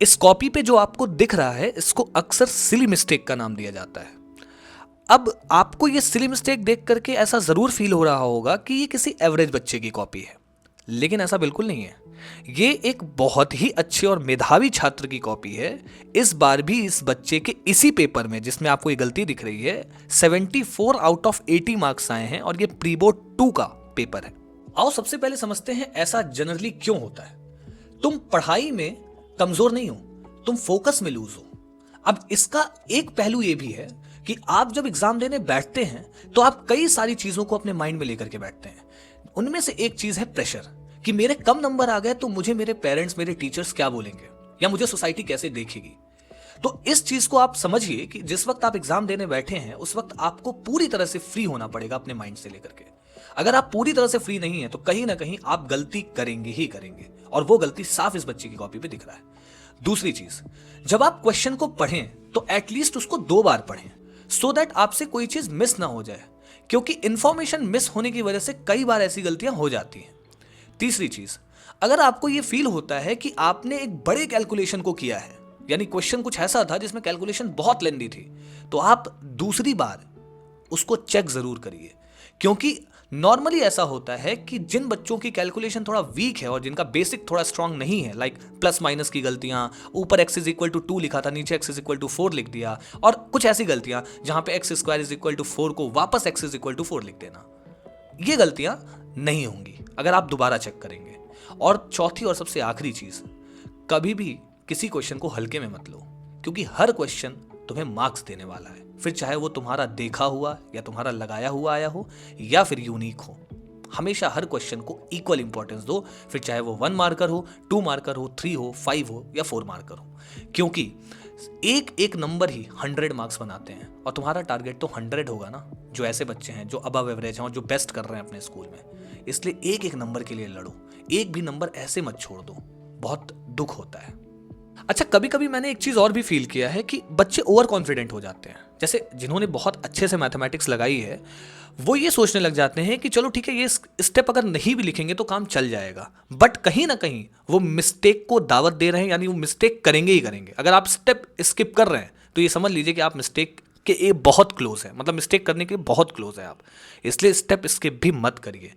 इस कॉपी पे जो आपको दिख रहा है इसको अक्सर सिली मिस्टेक का नाम दिया जाता है। अब आपको ये सिली मिस्टेक देख करके ऐसा जरूर फील हो रहा होगा कि ये किसी एवरेज बच्चे की कॉपी है, लेकिन ऐसा बिल्कुल नहीं है। ये एक बहुत ही अच्छे और मेधावी छात्र की कॉपी है। इस बार भी इस बच्चे के इसी पेपर में जिसमें आपको ये गलती दिख रही है 74 आउट ऑफ 80 मार्क्स आए हैं और ये प्री बोर्ड 2 का पेपर है। आओ सबसे पहले समझते हैं ऐसा जनरली क्यों होता है। तुम पढ़ाई में कमजोर नहीं हो, तुम फोकस में लूज हो। अब इसका एक पहलू यह भी है कि आप जब एग्जाम देने बैठते हैं तो आप कई सारी चीजों को अपने माइंड में लेकर के बैठते हैं। उनमें से एक चीज है प्रेशर, कि मेरे कम नंबर आ गए तो मुझे मेरे पेरेंट्स, मेरे टीचर्स क्या बोलेंगे या मुझे सोसाइटी कैसे देखेगी। तो इस चीज को आप समझिए कि जिस वक्त आप एग्जाम देने बैठे हैं उस वक्त आपको पूरी तरह से फ्री होना पड़ेगा अपने माइंड से लेकर के। अगर आप पूरी तरह से फ्री नहीं है तो कहीं ना कहीं आप गलती करेंगे ही करेंगे, और वो गलती साफ इस बच्चे की कॉपी पे दिख रहा है। दूसरी चीज, जब आप क्वेश्चन को पढ़ें तो एटलीस्ट उसको 2 बार पढ़ें, सो दैट आपसे कोई चीज मिस ना हो जाए, क्योंकि इंफॉर्मेशन मिस होने की वजह से कई बार ऐसी गलतियां हो जाती हैं। तीसरी चीज, अगर आपको यह फील होता है कि आपने एक बड़े कैलकुलेशन को किया है, यानी क्वेश्चन कुछ ऐसा था जिसमें कैलकुलेशन बहुत लेंदी थी, तो आप दूसरी बार उसको चेक जरूर करिए। क्योंकि नॉर्मली ऐसा होता है कि जिन बच्चों की कैलकुलेशन थोड़ा वीक है और जिनका बेसिक थोड़ा स्ट्रांग नहीं है, लाइक प्लस माइनस की गलतियां, ऊपर x इज इक्वल टू 2 लिखा था नीचे x इज इक्वल टू 4 लिख दिया, और कुछ ऐसी गलतियां जहां पे x square is equal to 4 को वापस x इज इक्वल टू 4 लिख देना, ये गलतियां नहीं होंगी अगर आप दोबारा चेक करेंगे। और चौथी और सबसे आखिरी चीज, कभी भी किसी क्वेश्चन को हल्के में मत लो, क्योंकि हर क्वेश्चन तुम्हें मार्क्स देने वाला है, फिर चाहे वो तुम्हारा देखा हुआ या तुम्हारा लगाया हुआ आया हो या फिर यूनिक हो। हमेशा हर क्वेश्चन को इक्वल इंपॉर्टेंस दो, फिर चाहे वो 1 मार्कर हो, 2 मार्कर हो, 3 हो, 5 हो या 4 मार्कर हो, क्योंकि एक एक नंबर ही 100 मार्क्स बनाते हैं और तुम्हारा टारगेट तो 100 होगा ना, जो ऐसे बच्चे हैं जो अबव एवरेज हैं और जो बेस्ट कर रहे हैं अपने स्कूल में। इसलिए एक एक नंबर के लिए लड़ो, एक भी नंबर ऐसे मत छोड़ दो, बहुत दुख होता है। अच्छा, कभी कभी मैंने एक चीज और भी फील किया है कि बच्चे ओवर कॉन्फिडेंट हो जाते हैं। जैसे जिन्होंने बहुत अच्छे से मैथमेटिक्स लगाई है वो ये सोचने लग जाते हैं कि चलो ठीक है, ये स्टेप अगर नहीं भी लिखेंगे तो काम चल जाएगा, बट कहीं ना कहीं वो मिस्टेक को दावत दे रहे हैं, यानी वो मिस्टेक करेंगे ही करेंगे। अगर आप स्टेप स्किप कर रहे हैं तो ये समझ लीजिए कि आप मिस्टेक के बहुत क्लोज है, मतलब मिस्टेक करने के बहुत क्लोज है आप। इसलिए स्टेप स्किप भी मत करिए,